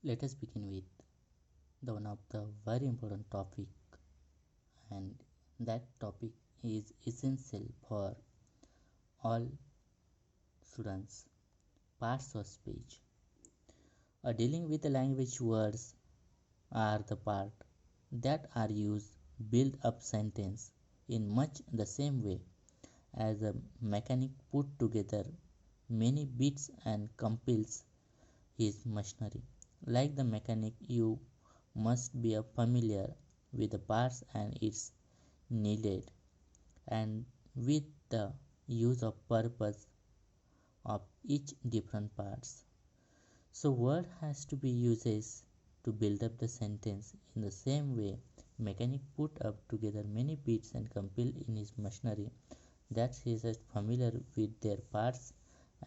Let us begin with the one of the very important topic, and that topic is essential for all students: parts of speech. Dealing with the language, words are the part that are used build up sentence in much the same way as a mechanic put together many bits and compiles his machinery. Like the mechanic, you must be familiar with the parts and its needed and with the use of purpose of each different parts. So word has to be uses to build up the sentence in the same way mechanic put up together many bits and compile in his machinery that he is familiar with their parts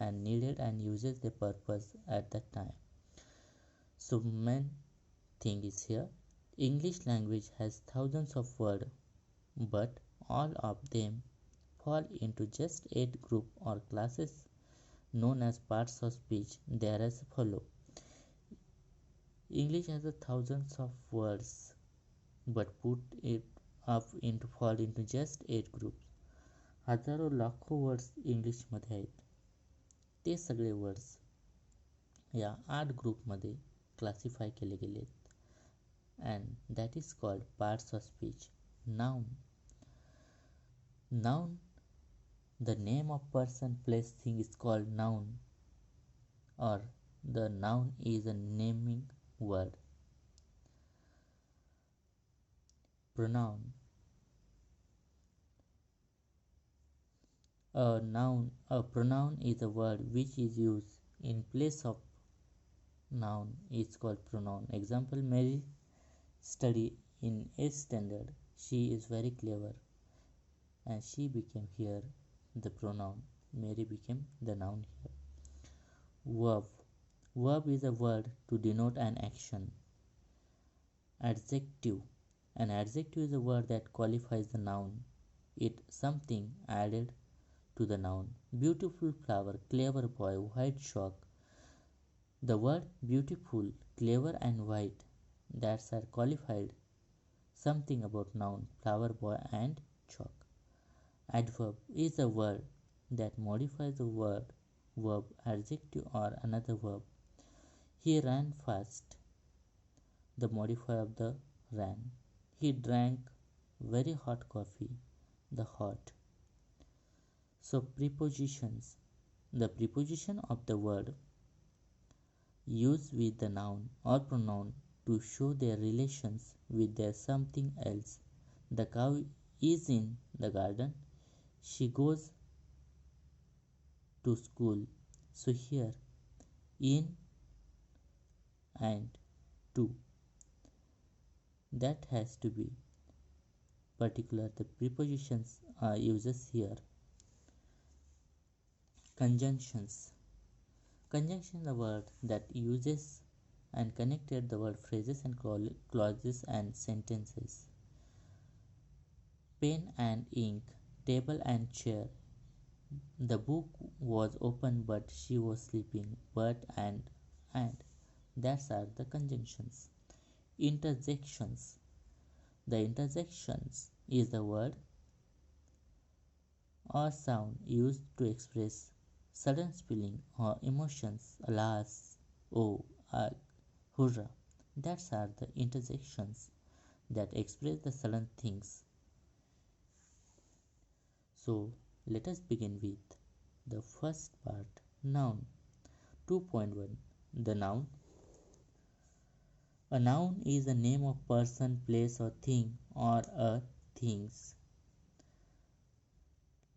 and needed and uses the purpose at that time. So main thing is here, English language has thousands of words, but all of them fall into just 8 group or classes known as parts of speech. They are as follow. English has a thousands of words, but put it up into fall into just 8 groups. हजारो लाखो words इंग्लिशमध्ये आहेत. ते सगळे words या 8 ग्रुपमध्ये classify केले गेले आहेत and that is called parts of speech. Noun, the name of person, place, thing is called noun, or the noun is a naming word. Pronoun, a pronoun is a word which is used in place of noun is called pronoun. Example, Mary study in 8th standard. She is very clever and she became here the pronoun. Mary became the noun here. Verb. Verb is a word to denote an action. Adjective. An adjective is a word that qualifies the noun. It something added to the noun. Beautiful flower, clever boy, white chalk. The word beautiful, clever and white that's are qualified something about noun, flower boy and chalk. Adverb is a word that modifies the word, verb, adjective or another verb. He ran fast. The modifier of the ran. He drank very hot coffee. The hot. So prepositions. The preposition of the word used with the noun or pronoun to show their relations with their something else. The cow is in the garden. She goes to school. So here in and to, that has to be particular. The prepositions are uses here. Conjunctions. Conjunction is a word that uses and connected the word phrases and clauses and sentences. Pen and ink, table and chair. The book was open but she was sleeping. But and that's are the conjunctions. Interjections. The interjections is the word or sound used to express sudden feeling or emotions. Alas, oh, ugh, hurrah. That's are the interjections that express the sudden things. So let us begin with the first part, noun. 2.1. The noun. A noun is a name of person, place or thing or a things.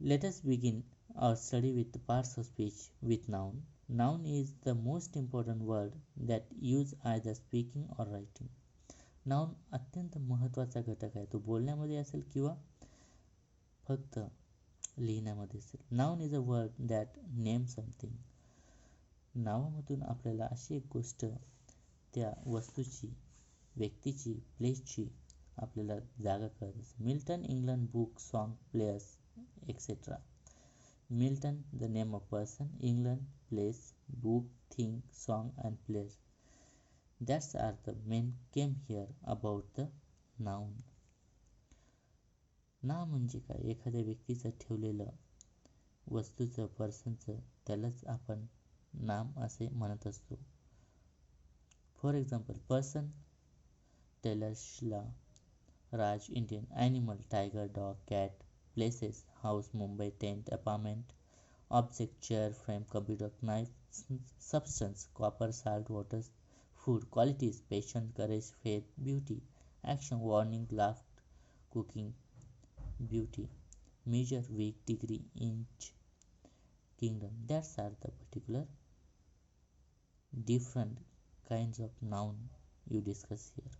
Let us begin our study with the parts of speech with noun. Noun is the most important word that use either speaking or writing. Noun अत्यंत महत्त्वाचा घटक आहे. तो बोलण्यामध्ये असेल किंवा फक्त लिहिण्यामध्ये असेल. Noun is a word that name something. नावामधून आपल्याला अशी एक गोष्ट त्या वस्तूची, व्यक्तीची, प्लेसची आपल्याला जागा कळते. Milton England book song players etcetera. Milton, the name of person, England, place, book, thing, song and place. That's are the main came here about the noun. नाम म्हणजे काय? एखाद्या व्यक्तीचं ठेवलेलं वस्तूचं पर्सनचं त्यालाच आपण नाम असे म्हणत असतो. फॉर एक्झाम्पल पर्सन टेलर्सला Raj Indian, animal tiger dog cat, places house Mumbai tent apartment, object chair frame computer knife, substance copper salt water food, qualities patience courage faith beauty, action warning laughed cooking beauty, measure, week, degree, inch, kingdom. That's are the particular different kinds of noun you discuss here.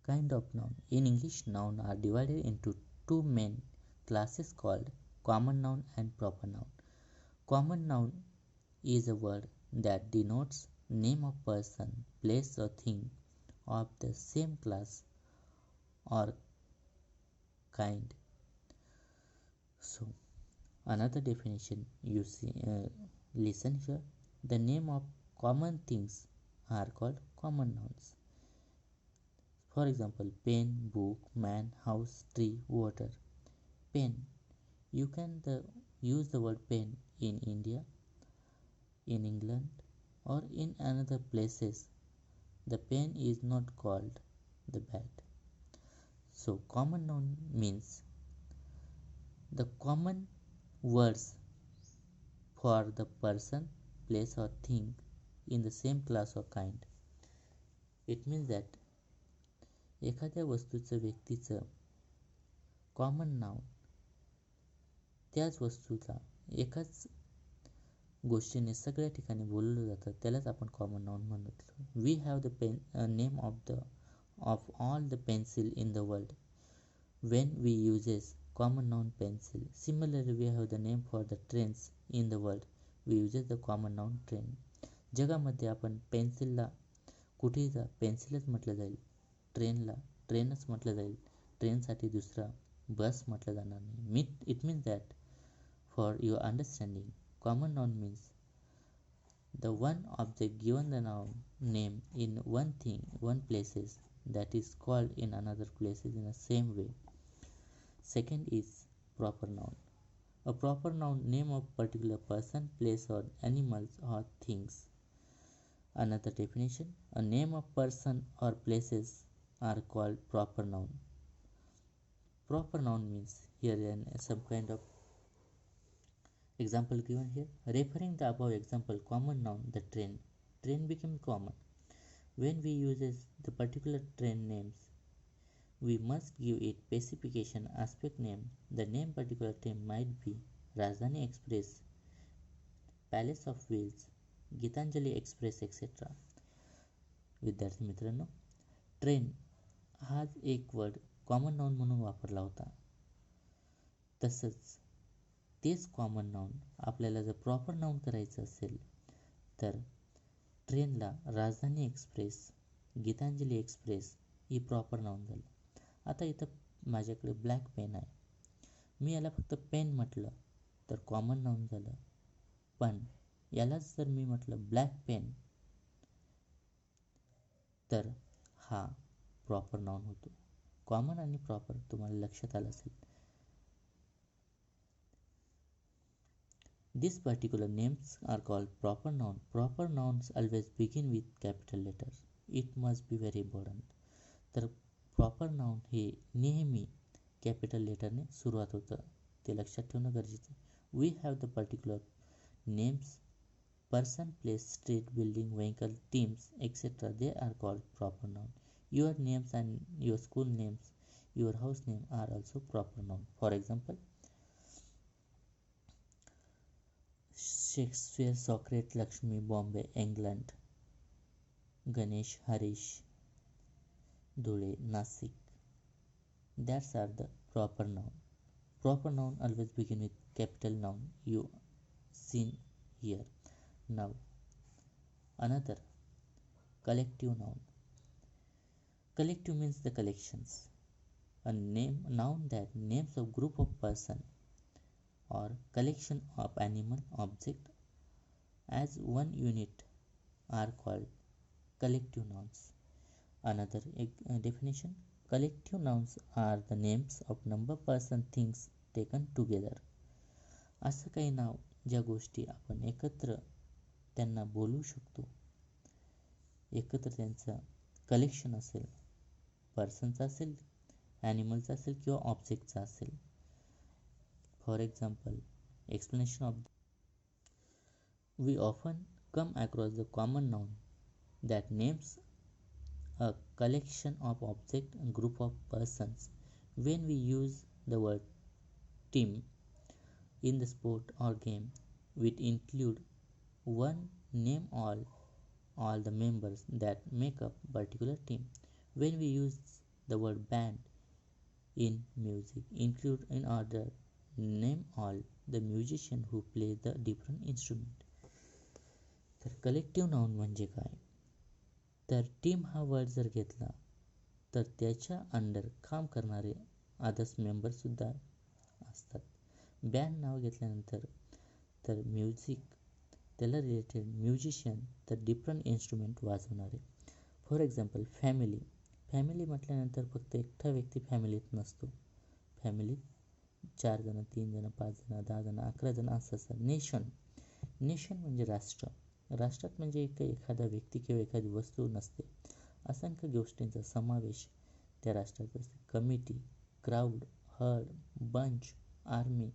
Kind of noun. In English, noun are divided into two main classes called common noun and proper noun. Common noun is a word that denotes name of person, place or thing of the same class or kind. So another definition you see, listen here. The name of common things are called common nouns. For example, pen, book, man, house, tree, water. Pen. You can use the word pen in India, in England, or in another places. The pen is not called the bat. So common noun means the common words for the person, place or thing in the same class or kind. It means that एखाद्या वस्तूचं व्यक्तीचं common नाव त्याच वस्तूला एकाच गोष्टीने सगळ्या ठिकाणी बोललं जातं त्यालाच आपण कॉमन नाउन म्हणतो. We have the pen name of all the pencil in the world when we uses common noun pencil. Similarly, we have the name for the trains in the world. We uses the common noun train. जगामध्ये आपण पेन्सिलला कुठेही जा पेन्सिलच म्हटलं जाईल, ट्रेनला ट्रेनच म्हटलं जाईल, ट्रेनसाठी दुसरा बस म्हटलं जाणार नाही. It means that for your understanding common noun means the one object given the noun name in one thing, one places that is called in another places in the same way. Second is proper noun. A proper noun name of particular person, place or animals or things. Another definition, a name of person or places are called proper noun. Proper noun means here some kind of example given here. Referring the above example common noun, the train. Train became common. When we uses the particular train names, we must give it specification aspect name. The name particular train might be Rajdhani Express, Palace of Wheels, Gitanjali Express etcetera. विद्यार्थी मित्रांनो, train हाच एक word common noun म्हणून वापरला होता. तसंच तेच common noun आपल्याला जर प्रॉपर नाउन करायचं असेल तर ट्रेनला राजधानी एक्सप्रेस, गीतांजली एक्सप्रेस ही प्रॉपर नाउन झालं. आता इथं माझ्याकडे ब्लॅक पेन आहे, मी याला फक्त पेन म्हटलं तर कॉमन नाउन झालं. पण यालाच जर मी म्हटलं ब्लॅक पेन तर हा प्रॉपर नाउन होतो. कॉमन आणि प्रॉपर तुम्हाला लक्षात आलं असेल. These particular names are called proper noun. Proper nouns always begin with capital letters. It must be very important. तर प्रॉपर नाउन हे नेहमी कॅपिटल लेटरने सुरुवात होतं, ते लक्षात ठेवणं गरजेचं आहे. We have the particular names, person, place, street, building, vehicle, teams, etc. They are called proper noun. Your names and your school names, your house name are also proper noun. For example, Shakespeare, Socrates, Lakshmi, Bombay, England, Ganesh, Harish, Dhule, Nasik. That's are the proper noun. Proper noun always begin with capital noun you seen here. Now another collective noun. Collective means the collections. A noun that names of group of person or collection of animal object as one unit are called collective nouns. Another definition: collective nouns are the names of number, person, things taken together. असं काही नाव ज्या गोष्टी आपण एकत्र त्यांना बोलू शकतो, एकत्र त्यांचं कलेक्शन असेल, पर्सनचं असेल, ॲनिमलचं असेल किंवा ऑब्जेक्टचं असेल. For example, explanation of we often come across the common noun that names a collection of object and group of persons. When we use the word team in the sport or game, we include one name all the members that make up particular team. When we use the word band in music, include in order name all the musicians who play the different instrument. तर collective noun म्हणजे काय? तर team हा word जर घेतला तर त्याच्या under काम करणारे अदर्स मेंबरसुद्धा असतात. बँड नाव घेतल्यानंतर तर म्युझिक, त्याला रिलेटेड म्युझिशियन, तर डिफरंट इन्स्ट्रुमेंट वाजवणारे. For example, family. फॅमिली म्हटल्यानंतर फक्त एकटा व्यक्ती फॅमिलीत नसतो. फॅमिलीत 4 जण, 3 जण, 5 जण, 10 जण, 11 जण असं असतात. नेशन. नेशन म्हणजे राष्ट्र. राष्ट्रात म्हणजे एखादा व्यक्ती किंवा एखादी वस्तू नसते, असंख्य गोष्टींचा समावेश त्या राष्ट्रात असते. Committee, crowd, heard, bunch, army,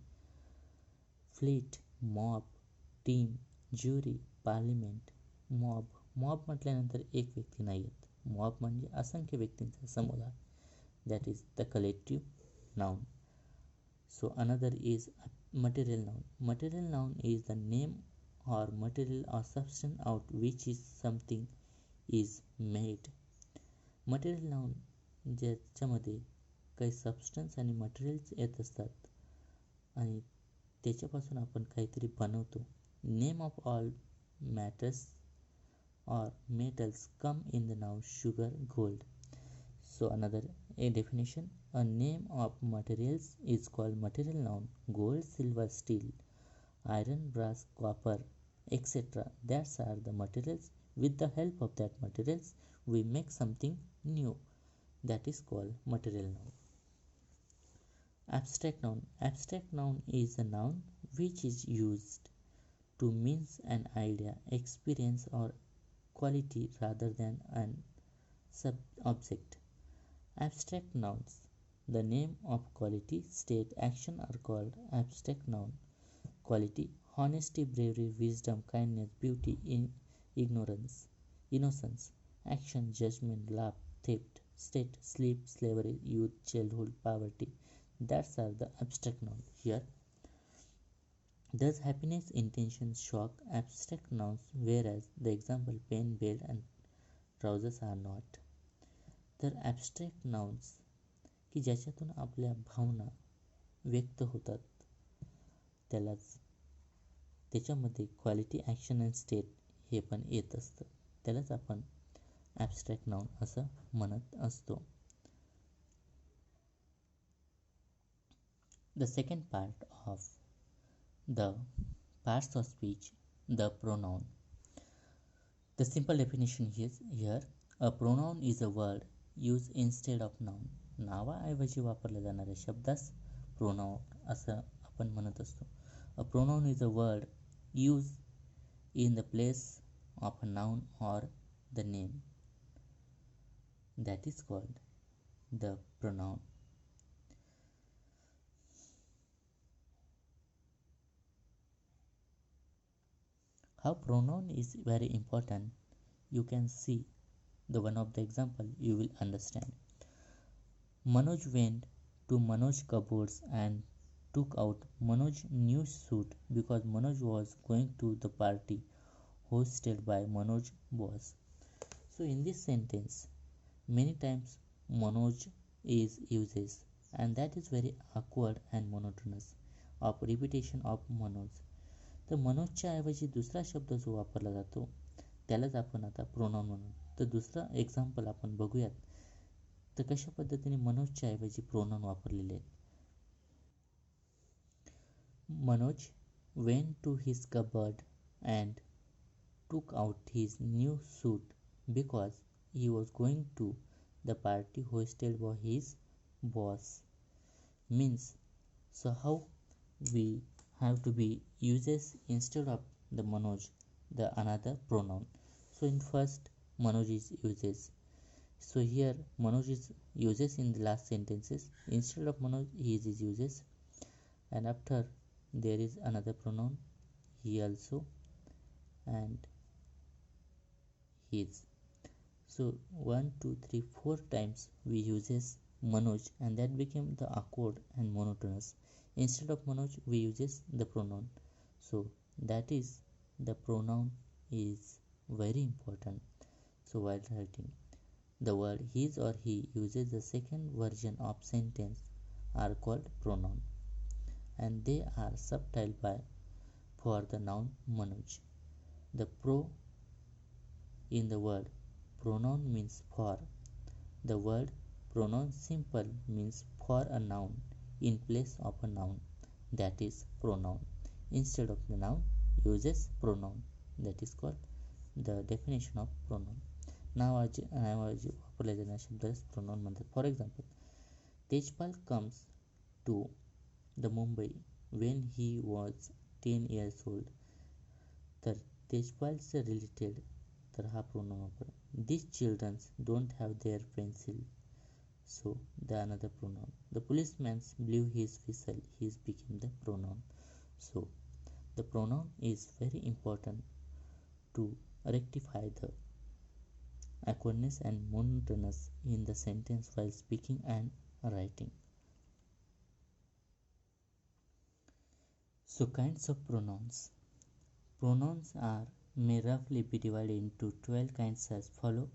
fleet, mob, team, jury, parliament. Mob. Mob म्हटल्यानंतर एक व्यक्ती नाही येत. मॉब म्हणजे असंख्य व्यक्तींचा समुदाय. That is the collective noun. So another is material noun. Material noun is the name or material or substance out which is something is made. Material noun ज्याच्यामध्ये काही सबस्टन्स आणि मटेरियल्स येत असतात आणि त्याच्यापासून आपण काहीतरी बनवतो. Name of all matters or metals come in the noun sugar, gold. So another definition: a name of materials is called material noun. Gold, silver, steel, iron, brass, copper, etc. That are the materials. With the help of that materials, we make something new. That is called material noun. Abstract noun. Abstract noun is a noun which is used to mean an idea, experience, or quality rather than an object. Abstract nouns. The name of quality, state, action are called abstract noun. Quality: honesty, bravery, wisdom, kindness, beauty, ignorance, innocence. Action: judgment, love, theft. State: sleep, slavery, youth, childhood, poverty. That's are the abstract noun. Here, thus happiness, intention, shock, abstract nouns, whereas the example pen, belt and trousers are not. तर abstract nouns की ज्याच्यातून आपल्या भावना व्यक्त होतात, त्यालाच त्याच्यामध्ये quality, action and state हे पण येत असतं. त्यालाच आपण ॲबस्ट्रॅक्ट नाउन असं म्हणत असतो. The second part of the parts of speech, the pronoun. The simple definition is here: a pronoun is a word used instead of noun. नावाऐवजी वापरल्या जाणाऱ्या शब्दास प्रोनाउन असं आपण म्हणत असतो. A pronoun is a word used in the place of a noun or the name. That is called the pronoun. How pronoun is very important, you can see the one of the example, you will understand. Manoj went to Manoj cupboards and took out Manoj's new suit because Manoj was going to the party hosted by Manoj's boss. So in this sentence, many times Manoj is uses, and that is very awkward and monotonous of repetition of Manoj. तर मनोजच्या ऐवजी दुसरा शब्द जो वापरला जातो त्यालाच आपण आता प्रोनाउन म्हणू. तर दुसरं एक्झाम्पल आपण बघूयात. तर कशा पद्धतीने मनोजच्या ऐवजी प्रोनाउन वापरलेले आहेत. Manoj went to his cupboard and took out his new suit because he was going to the party hosted by his boss. Means, so how we have to be uses instead of the Manoj, the another pronoun. So in first Manoj is uses. So here Manoj is uses in the last sentences. Instead of Manoj, he is uses, and after there is another pronoun, he also, and his. So 1, 2, 3, 4 times we uses Manoj, and that became the awkward and monotonous. Instead of Manoj, we uses the pronoun. So that is the pronoun is very important. So while writing, the word his or he uses the second version of sentence are called pronoun, and they are subtitled by for the noun Manoj. The pro in the word pronoun means for. The word pronoun simple means for a noun in place of a noun, that is pronoun. Instead of the noun, uses pronoun, that is called the definition of pronoun. नावाचे वापरले जाणाऱ्या शब्दास pronoun म्हणतात. For example, Tejpal comes to the Mumbai when he was 10 years old. तर तेजपालचे related तर हा pronoun वापर. These children don't have their pencil, so the another pronoun. The policeman blew his whistle, his became the pronoun. So the pronoun is very important to rectify the awkwardness and monotonous in the sentence while speaking and writing. So kinds of pronouns. Pronouns are may roughly be divided into 12 kinds as follow: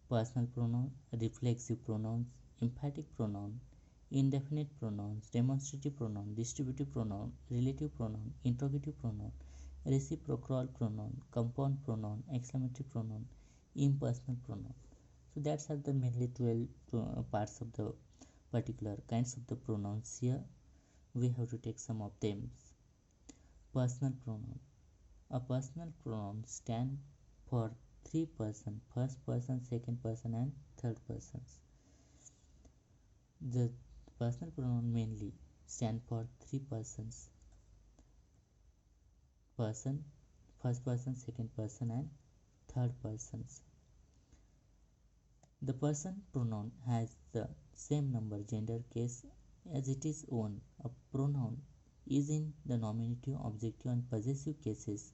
personal pronoun, reflexive pronouns, emphatic pronoun, indefinite pronouns, demonstrative pronoun, distributive pronoun, relative pronoun, interrogative pronoun, reciprocal pronoun, compound pronoun, exclamatory pronoun, impersonal pronoun. So that's are the mainly 12 parts of the particular kinds of the pronouns. Here we have to take some of them. Personal pronoun. A personal pronoun stands for three persons: first person, second person, and third persons. The personal pronoun mainly stand for three persons: person, first person, second person, and third persons. The person pronoun has the same number gender case as it is own. A pronoun is in the nominative, objective, and possessive cases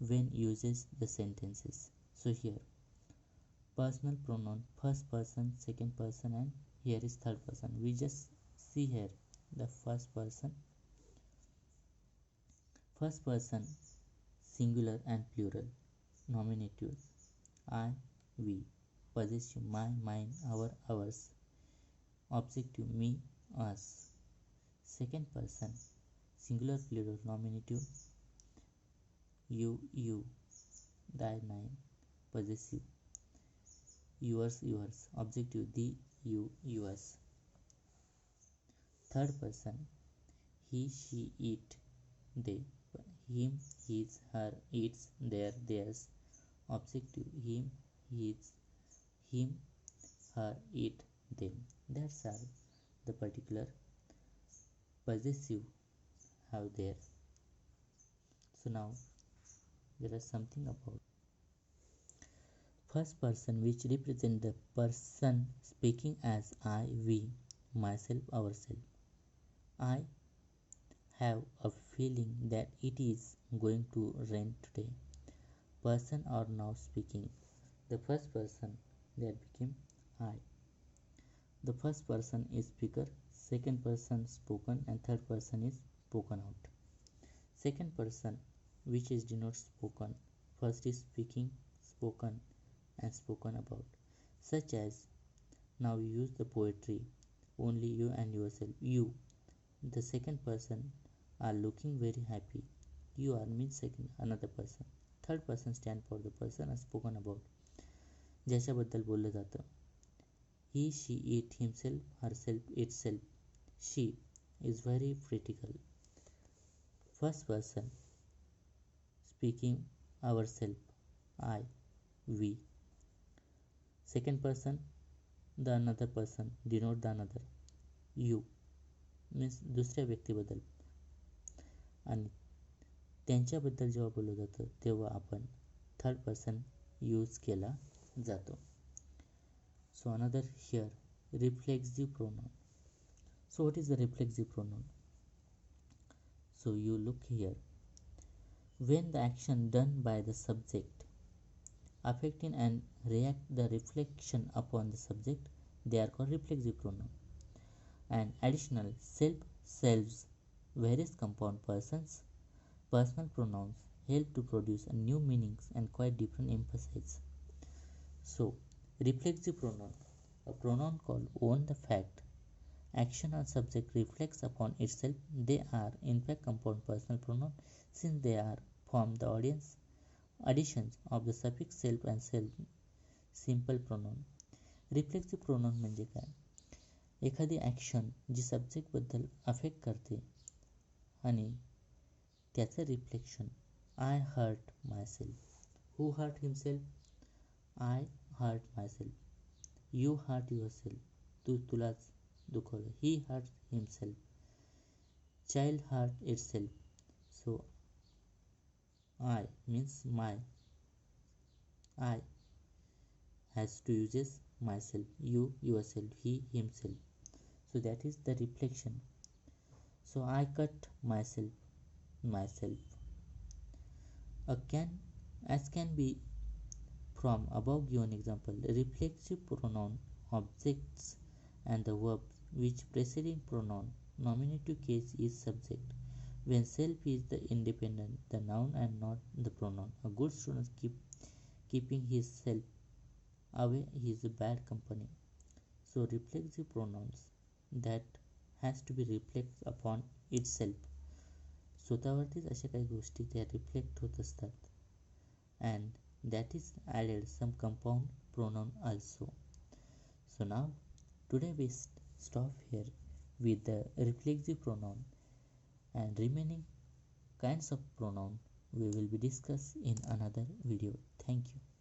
when uses the sentences. So here personal pronoun first person, second person, and here is third person. We just see here the first person singular and plural. Nominative I, we. Possessive my, mine, our, ours. Objective me, us. Second person singular, plural. Nominative you, thy, thine. Possessive yours, objective thee, you, yours. Third person he, she, it, they. Him, his, her, its, their, theirs. Objective him, his, him, her, it, them. That's all the particular possessive have there. So now there is something about first person, which represent the person speaking as I, we, myself, ourselves. I have a feeling that it is going to rain today. Person are now speaking. The first person that became I. The first person is speaker, second person spoken, and third person is spoken out. Second person, which is denotes spoken. First is speaking, spoken, and spoken about. Such as now you use the poetry, only you and yourself. You, the second person, are looking very happy. You are means second another person. Third person stand for the person are spoken about. ज्याच्याबद्दल बोललं जातं. He, she, it, himself, herself, itself. She is very critical. First person speaking ourself, I, we. Second person, the another person, denote the another. You means दुसऱ्या व्यक्तीबद्दल. आणि त्यांच्याबद्दल जेव्हा बोललं जातं तेव्हा आपण थर्ड पर्सन यूज केला जातो. So another here, reflexive pronoun. So what is the reflexive pronoun? So you look here. When the action done by the subject affecting and react the reflection upon the subject, they are called reflexive pronoun. And additional self, selves, various compound persons, personal pronouns help to produce a new meanings and quite different emphasis. So reflexive pronoun, a pronoun called own the fact action or subject reflects upon itself. They are in fact compound personal pronoun since they are from the audience additions of the suffix self and self simple pronoun. Reflexive pronoun म्हणजे काय? एखादी action जी सब्जेक्टबद्दल affect करते आणि त्याचं reflection I hurt myself. Who hurt himself? I hurt myself. You hurt yourself. तुलाच दुखवलं. He hurt himself. Child hurt itself. So I means my. I has to uses myself, you yourself, he himself. So that is the reflection. So I cut myself. As can be from above given example, reflexive pronoun objects and the verbs which preceding pronoun nominative case is subject. When self is the independent, the noun and not the pronoun. A good student keeping his self away, he is a bad company. So reflexive pronouns that has to be reflect upon itself. स्वतःवरतीच अशा काही गोष्टी त्या reflect होत असतात. And that is added some compound pronoun also. So now today we stop here with the reflexive pronoun, and remaining kinds of pronoun we will be discussed in another video. Thank you.